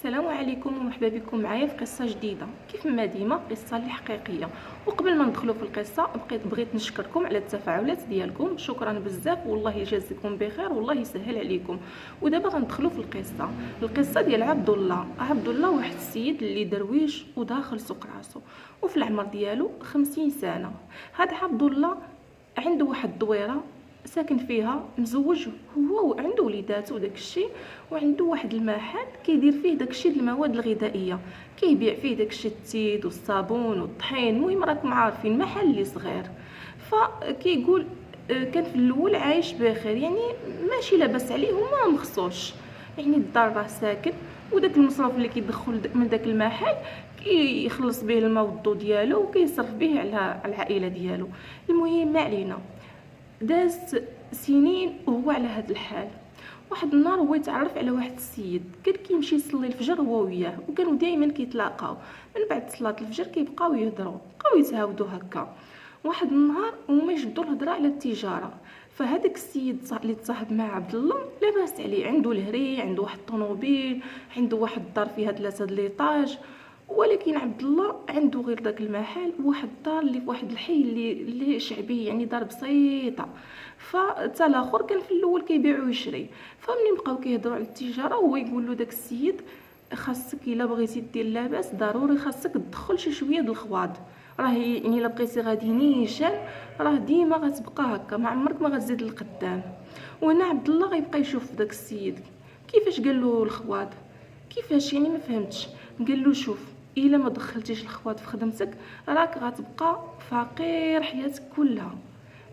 السلام عليكم ومرحبا بكم معايا في قصه جديده. كيف ما ديما قصه اللي حقيقيه. وقبل ما ندخلوا في القصه بغيت نشكركم على التفاعلات ديالكم، شكرا بزاف والله يجازيكم بخير والله يسهل عليكم. ودابا غندخلوا في القصه ديال عبد الله واحد السيد اللي درويش وداخل سوق راسو، وفي العمر ديالو 50 سنه. هذا عبد الله عنده واحد الدويره ساكن فيها، مزوج هو وعنده وليدات وداك الشيء، وعنده واحد المحل كيدير فيه داك الشيء ديال المواد الغذائيه، كيبيع فيه داك الشيء التيد والصابون والطحين. المهم راكم عارفين محل اللي صغير. فكيقول كان في الاول عايش بخير، يعني ماشي لاباس عليه وما مخصوش، يعني الدار راه ساكن، وداك المصروف اللي كيدخل من داك المحل كيخلص به الماء والضو ديالو وكيصرف به على العائله ديالو. المهم ما علينا، داز سنين وهو على هذا الحال. واحد النهار هو يتعرف على واحد السيد كان كيمشي يصلي الفجر هو وياه، وكانوا دائما كيتلاقاو. من بعد صلاه الفجر كيبقاو يهضروا، بقاو يتهاودوا هكا. واحد النهار هما يجبدوا الهضره على التجاره. فهذاك السيد اللي تصاحب مع عبد الله لاباس عليه، عنده الهري، عنده واحد الطوموبيل، عنده واحد الدار فيها 3 ليطاج. ولكن عبد الله عنده غير داك المحل وواحد الدار اللي في واحد الحي اللي شعبي، يعني دار بسيطه. فتا الاخر كان في الاول كيبيع ويشري. فمنين بقاو كيهضروا على التجاره هو يقول له داك السيد خاصك الا بغيتي دير لاباس ضروري خاصك تدخل شي شويه د الخواض، راه يعني الا بقيتي غادي نيشان راه ديما غتبقى هكا، ما عمرك ما غتزيد لقدام. وهنا عبد الله غيبقى يشوف داك السيد كيفاش قال له الخواض، كيفاش يعني ما فهمتش. قال له شوف، الا ما دخلتيش الخواض في خدمتك راك غتبقى فقير حياتك كلها.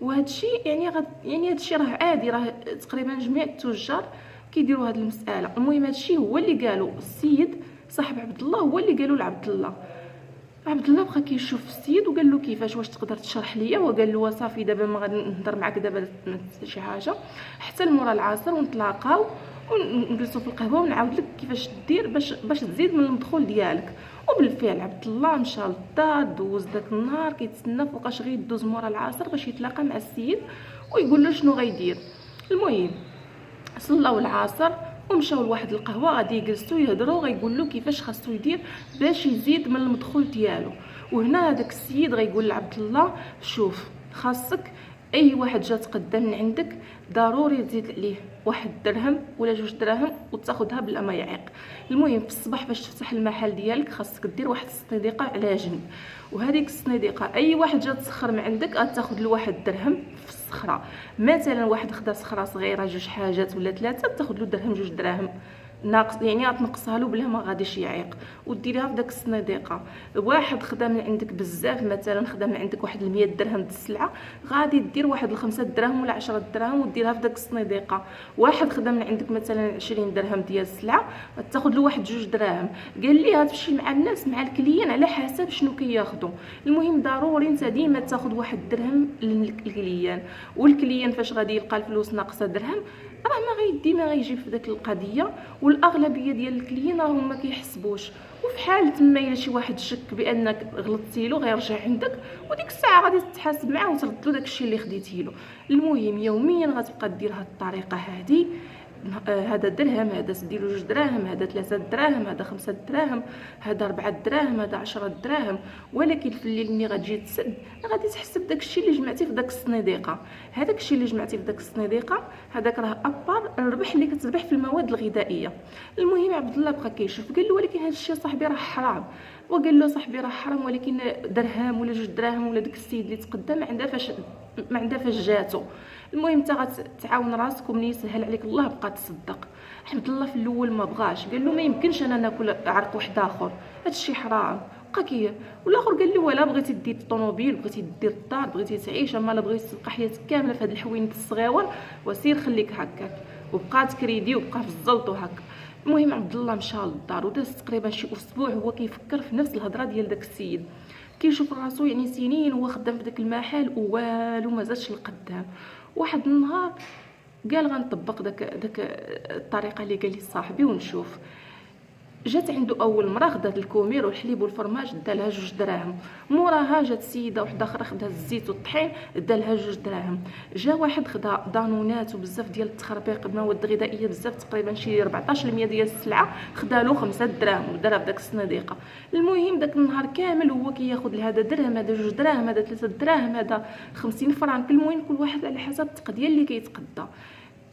وهذا الشيء يعني هذا الشيء راه عادي، راه تقريبا جميع التجار كيديروا هذه المساله. المهم هذا الشيء هو اللي قالوا السيد صاحب عبد الله، هو اللي قالوا لعبد الله. عبد الله بقى كيشوف السيد وقال له كيفاش، واش تقدر تشرح ليا؟ وقال له صافي دابا ما غادي نهضر معاك دابا شي حاجه حتى لمورا العصر ونتلاقاو ونجلسوا في القهوه ونعاود لك كيفاش دير باش تزيد من المدخول ديالك. وبالفعل عبد الله مشى للدار، دوز داك النهار كيتسنى فوقاش غيدوز مورا العصر باش يتلاقى مع السيد ويقول له شنو غيدير. المهم صلاو العصر ومشاو لواحد القهوه غادي يجلسوا يهضروا، غيقول له كيفاش خاصو يدير باش يزيد من المدخول ديالو. وهنا هذاك السيد غيقول لعبد الله شوف، خاصك اي واحد جا تقدم من عندك ضروري تزيد عليه واحد درهم ولا 2 دراهم وتاخذها بلا ما يعيق. المهم في الصباح باش تفتح المحل ديالك خاصك دير واحد الصناديقه على جنب، وهذيك الصناديقه اي واحد جا تسخر من عندك غتاخذ له 1 درهم في الصخره. مثلا واحد خدا صخره صغيره 2 حاجات ولا 3 تاخذ له درهم 2 دراهم ناقص، يعني غتنقصها له بلا ما غاديش يعيق وديريها في داك الصناديقه. واحد خدا من عندك بزاف، مثلا خدا من عندك واحد 100 درهم د السلعه، غادي دير واحد 5 دراهم ولا 10 دراهم وديرها في داك الصناديقه. واحد خدا من عندك مثلا 20 درهم ديال السلعه، غتاخذ له واحد 2 دراهم. قال لي غتمشي مع الناس مع الكليان على حسب شنو كياخذوا. المهم ضروري انت ديما تاخذ 1 درهم للكليان، والكليان فاش غادي يلقى الفلوس ناقصه درهم راه ما غيجي في داك القضيه. والاغلبيه ديال الكليين راهم ما كيحسبوش، وفي حاله ما الا شي واحد شك بانك غلطتي له غيرجع عندك وديك الساعه غادي تتحاسب معاه وترد له داك الشيء اللي خديتي له. المهم يوميا غتبقى دير هاد الطريقه هذه، هذا درهم، هذا ديرو 2 دراهم، هذا 3 دراهم، هذا 5 دراهم، هذا 4 دراهم، هذا 10 دراهم. ولكن في الليل ملي غتجي تسد غادي تحسب داك الشيء اللي جمعتي في داك الصناديقه. هذاك الشيء اللي جمعتي في داك الصناديقه هذاك راه ابار الربح اللي كتربح في المواد الغذائيه. المهم عبد الله بقى كيشوف، قال له ولكن هذا الشيء صاحبي راه حرام. وقال له صاحبي راه حرام، ولكن درهم ولا 2 دراهم ولا داك السيد اللي تقدم ما عندها فاش جاتو. المهم انت غتعاون راسك ومني يسهل عليك الله بقى تصدق. عبد الله في الاول ما بغاش، قال له ما يمكنش انا ناكل عرق واحد اخر، هادشي حرام. بقى والاخر قال له ولا بغيتي دير الطوموبيل، بغيتي دير الدار، بغيتي تعيش، اما لا بغيتي تبقى حياتك كامله في هاد الحوينات الصغيور وسير خليك هكاك. وبقى تكريدي وبقى في الزلط وهكا. المهم عبد الله مشى للدار وداز تقريبا شي اسبوع هو كيفكر في نفس الهضره ديال داك السيد، كيشوف راسو يعني سنين هو خدام في داك المحل ووالو ما زادش لقدام. واحد النهار قال غنطبق داك الطريقه اللي قال لي صاحبي ونشوف. جات عنده اول مره خدات الكومير والحليب والفرماج دالها 2 دراهم. موراها جات سيده وحده اخرى خدات الزيت والطحين دالها 2 دراهم. جا واحد خدا دانونات وبزاف ديال التخربيق المواد الغذائيه بزاف، تقريبا شي 14% ديال السلعه خدالو 5 دراهم ودارها في داك الصناديقه. المهم داك النهار كامل هو كياخذ لهذا درهم، هذا 2 دراهم، هذا 3 دراهم، هذا 50 فرنك. المهم كل واحد على حسب التقديه اللي كيتقدى.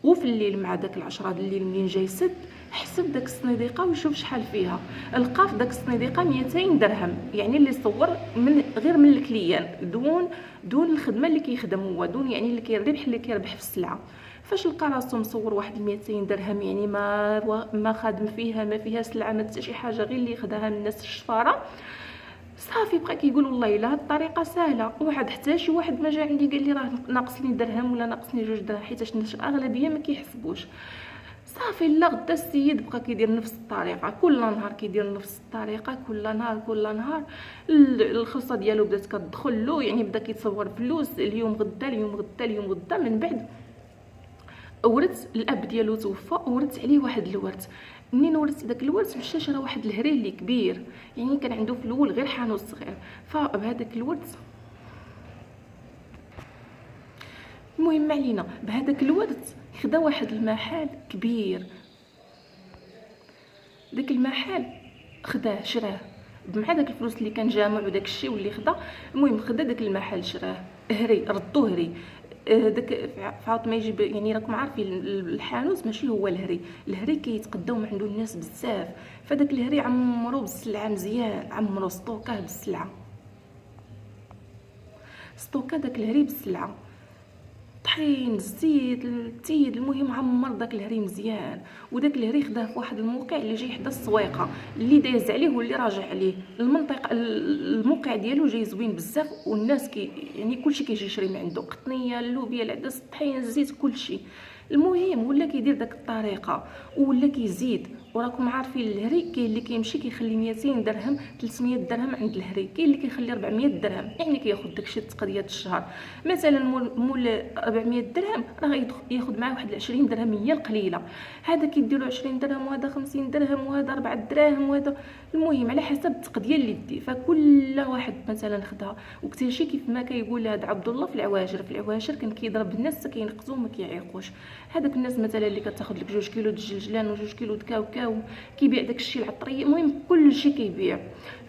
وفي الليل مع داك 10 د الليل منين جاي يسد حسب داك الصناديقه ويشوف شحال فيها. لقى في داك الصناديقه 200 درهم، يعني اللي صور من غير من الكليان، دون الخدمه اللي كيخدم هو، دون يعني اللي كيربح اللي كيربح في السلعه. فاش لقى راسو مصور واحد 200 درهم، يعني ما خادم فيها، ما فيها سلعه، ما حتى شي حاجه، غير اللي خداها من الناس الشفاره، صافي بقى كيقول والله الا هاد الطريقه سهله. واحد حتى شي واحد ما جا عندي قال لي راه ناقصني درهم ولا ناقصني 2 دراهم، حيت الناس الاغلبيه ما كيحسبوش. صافي لا غدا السيد بقى كيدير نفس الطريقه، كل نهار كيدير نفس الطريقه، كل نهار الخلصه ديالو بدات كتدخل له، يعني بدا كيتصور فلوس اليوم غدا اليوم غدا اليوم غدا. من بعد ورث الاب ديالو توفى، ورث عليه واحد الورث. منين ورث داك الورث مشى شرا واحد الهري اللي كبير، يعني كان عنده في الاول غير حانوت صغير. فبهذاك الورث المهم علينا بهذاك الورث خدا واحد المحل كبير. داك المحل خداه شراه مع داك الفلوس اللي كان جامع وداك الشيء واللي خدا. المهم خدا داك المحل شراه هري، ردو هري. داك فعاط ما يجيب، يعني راكم عارفين الحانوت ماشي هو الهري، الهري كيتقداو من عنده الناس بزاف. فداك الهري عمرو بالسلعه مزيان، عمرو ستوكاه بالسلعه، ستوكا داك الهري بالسلعه، طحين الزيت التيد. المهم عمر داك الهري مزيان. وداك الهري خداه في واحد الموقع اللي جاي حدا السويقه، اللي دايز عليه واللي راجع عليه. المنطقه الموقع ديالو جاي زوين بزاف، والناس يعني كلشي كيجي يشري من عنده، قطنيه، اللوبيا، العدس، الطحين، الزيت، كلشي. المهم ولا كيدير داك الطريقه ولا كيزيد. وراكم عارفين الهري كاين اللي كيمشي كيخلي 200 درهم 300 درهم عند الهري، كاين اللي كيخلي 400 درهم، يعني كياخذ داكشي تقضيه الشهر. مثلا مول 400 درهم راه ياخذ معاه واحد 20 درهم هي القليله، هذا كيديروا 20 درهم وهذا 50 درهم وهذا 4 دراهم وهذا. المهم على حسب التقضيه اللي دي. فكل واحد مثلا خدا واكتشي كيف ما كيقول هذا عبد الله في العواشر كان كيضرب الناس كينقزو ما كيعيقوش. هذاك الناس مثلا اللي كتاخذ لك 2 كيلو د الجلجلان و2 كيلو د كاو كيبيع داكشي العطريه. المهم كلشي كيبيع.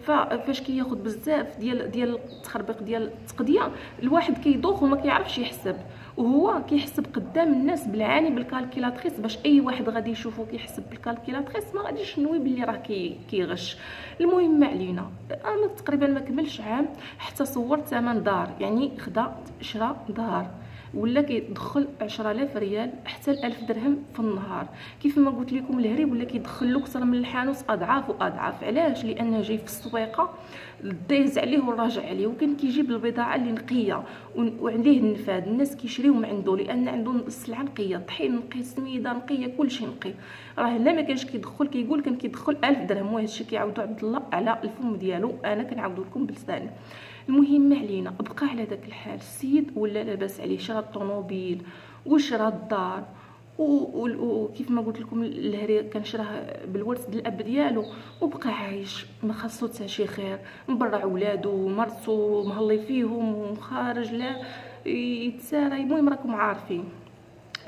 فاش كياخذ بزاف ديال التخربيق ديال التقضيه، الواحد كيدوخ وما كيعرفش يحسب، وهو كيحسب قدام الناس بالعاني بالكالكيلاتريس، باش اي واحد غادي يشوفو كيحسب بالكالكيلاتريس ما غاديش ينوي باللي راه كيغش. المهم ما علينا، انا تقريبا ما كملش عام حتى صورت ثمن دار، يعني شرا دار ولا كيدخل 10,000 ريال حتى 1000 درهم في النهار. كيف ما قلت لكم الهري ولا كيدخل له اكثر من الحانوت اضعاف واضعاف. علاش؟ لانه جاي في السويقه دايز عليه وراجع عليه، وكان كيجيب البضاعه اللي نقيه وعليه النفاذ، الناس كيشريو من عنده لان عنده السلعه نقيه، طحين نقي، سميده نقيه، كلشي نقي. راه لا ما كانش كيدخل، كيقول كان كيدخل 1000 درهم، وهذا الشيء كيعاودو عبد الله على الفم ديالو، انا كنعاودو لكم بلساني. المهم ما علينا، بقى على داك الحال. السيد ولا لاباس عليه، شرا الطوموبيل وشرا الدار وكيف ما قلت لكم الهري كان شراه بالورث ديال الاب ديالو، وبقى عايش ما خاصو حتى شي خير، مبرع ولادو ومرتو مهلي فيهم وخارج لا يتسارى. المهم راكم عارفين،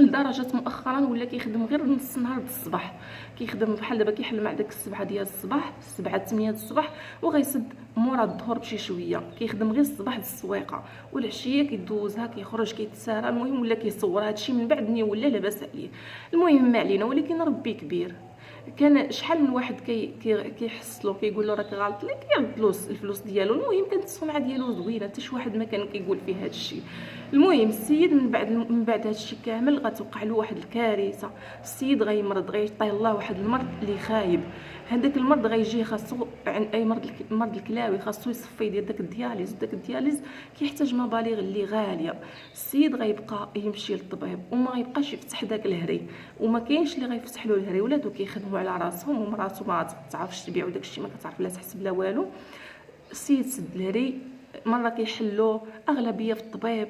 لدرجه مؤخرا ولا كيخدم غير نص نهار الصباح، كيخدم بحال دابا كيحل مع داك 7 ديال الصباح، 7 8 الصباح، وغيسد مورا الظهر بشي شويه، كيخدم غير الصباح السويقه، والعشيه كيدوزها كيخرج كيتسارى. المهم ولا كيصور هادشي من بعد ني ولا لاباس عليه. المهم ما علينا، ولكن ربي كبير. كان شحال من واحد كيحس له كيقول له راك غلط لك يرد له الفلوس ديالو. المهم كانت السمعه ديالو زوينه، حتى شي واحد ما كان كيقول فيه هذا الشيء. المهم السيد من بعد هذا الشيء كامل غتوقع له واحد الكارثه. السيد غيمرض، غيطيح الله واحد المرض اللي خايب. هذاك المرض غيجي خاصو عند اي مرض الكلاوي، خاصو يصفي يدير داك الدياليز، وداك الدياليز كيحتاج مبالغ اللي غاليه. السيد غيبقى يمشي للطبيب وما غيبقاش يفتح داك الهري، وما كاينش اللي غيفتح له الهري. ولادو كيخدموا على راسهم، ومراتو ما تعرفش تبيعوا داك الشيء، ما كتعرف لا تحسب لا والو. السيد سد الهري مره كيحلوه، اغلبيه في الطبيب.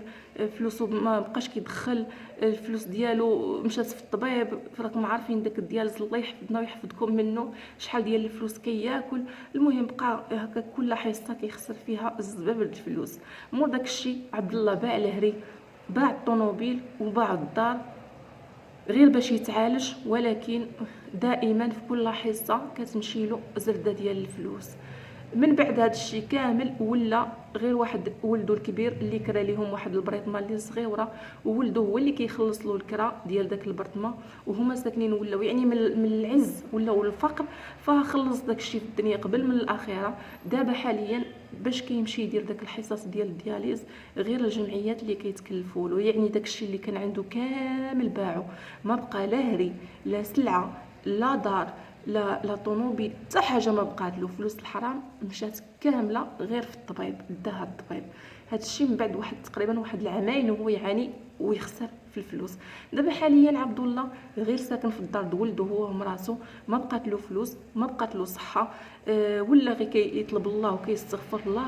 فلوسه ما بقاش كيدخل، الفلوس ديالو مشات في الطبيب. راكم عارفين داك الديالز، الله يحفظنا ويحفظكم منه، شحال ديال الفلوس كياكل. المهم بقى هكا كل حصه كيخسر فيها الزباب الفلوس. مور داكشي عبد الله باع الهري، باع الطوموبيل وباع الدار غير باش يتعالج، ولكن دائما في كل حصه كتمشي له زرده ديال الفلوس. من بعد هذا الشيء كامل ولا غير واحد ولده الكبير اللي كرا ليهم واحد البريطمه اللي صغيره، وولده هو اللي كيخلص له الكرا ديال داك البرطمه، وهما ساكنين ولاو يعني من العز ولاو الفقر. فخلص داك الشيء في الدنيا قبل من الاخره. دابا حاليا باش كيمشي يدير داك الحصص ديال الدياليز غير الجمعيات اللي كيتكلفوا له، يعني داك الشيء اللي كان عنده كامل باعو، ما بقى لا هري لا سلعه لا دار لا طوموبيل، حتى حاجه ما بقات له. فلوس الحرام مشات كامله غير في الطبيب، داها الطبيب. هذا الشيء من بعد تقريبا واحد العامين وهو يعاني ويخسر في الفلوس. دابا حاليا عبد الله غير ساكن في الدار د ولده هو ومراته، ما بقات له فلوس، ما بقات له صحه. ولا غير كيطلب الله وكيستغفر الله،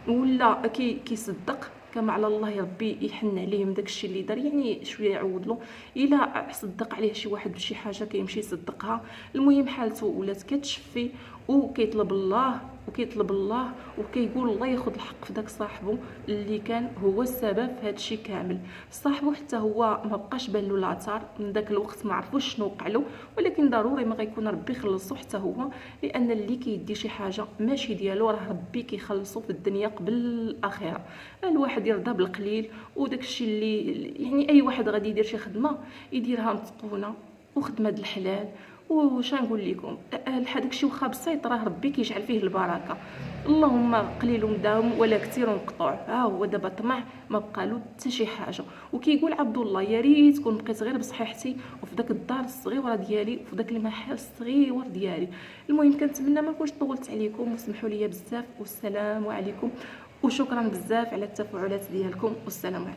ولا كيصدق كما على الله يا ربي يحن عليه من داكشي اللي دار، يعني شويه يعوض له. الا صدق عليه شي واحد بشي حاجه كيمشي يصدقها. المهم حالته ولات كتشفي، وكيطلب الله وكيقول الله ياخذ الحق في داك صاحبه اللي كان هو السبب في هذا الشيء كامل. صاحبه حتى هو ما بقاش بان له الاثار من داك الوقت، ما عرفوش شنو وقع له، ولكن ضروري ما غيكون ربي يخلصه حتى هو، لان اللي كيدي شي حاجه ماشي ديالو راه ربي كيخلصه في الدنيا قبل الاخره. الواحد يرضى بالقليل، وداك الشيء اللي يعني اي واحد غادي يدير شي خدمه يديرها متقونه وخدمه د الحلال. وش نقول لكم، هذاك الشيء واخا بسيط راه ربي كيجعل فيه البركه. اللهم قليل مداوم ولا كثير مقطوع. ها هو دابا طمع ما بقى له حتى شي حاجه، وكيقول عبد الله يا ريت كون بقيت غير بصحيحتي وفي داك الدار الصغيره ديالي وفي داك المحل الصغير ديالي. المهم كنتمنى ما نكونش طولت عليكم، وسمحوا لي بزاف، والسلام عليكم، وشكرا بزاف على التفاعلات ديالكم، والسلام عليكم.